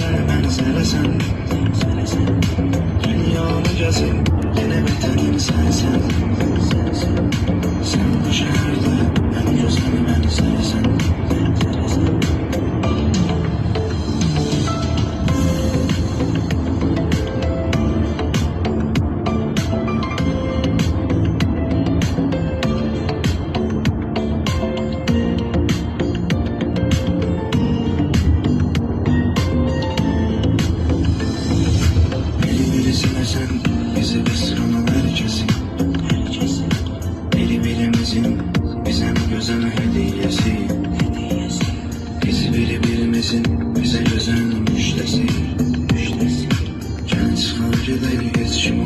gözəl məni sevəsən, dünyanı gəzib yenə vətənin sənsən. Sən bu şəhərdə ən gözəl məni sevəsən. Sen bizi besleyen herkesin, birbirimizin bize güzel hediyesi, biz birbirimizin bize güzel müjdesi. Gel çıkar gidelim hiç kim